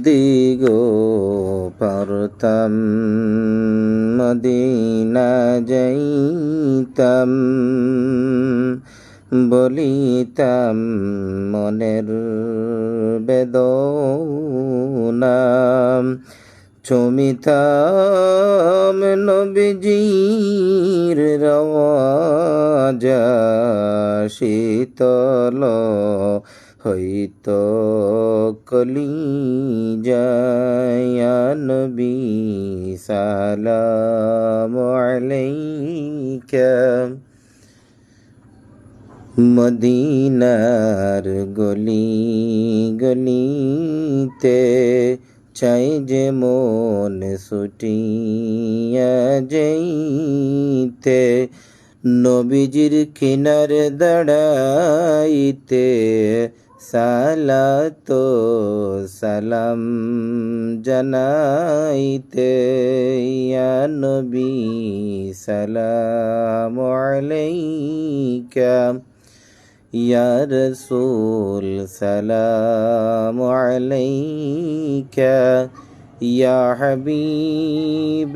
দিগো পারতাম মদিনা যাইতাম, বলিতাম মনের বেদনা, চুমিতাম নবীজির রওজা, শীতল হইত কলিজায়। ইয়া নবী সালামু আলাইকা। মদিনার গলি গলিতে চাই যে মন ছুটিয়া যাইতে, নবীজির কিনারে দাঁড়াইতে, সালাত সালাম জানাইতে। ইয়া নবী সালামু আলাইকা, ইয়া রাসূল সালামু আলাইকা, ইয়া হাবিব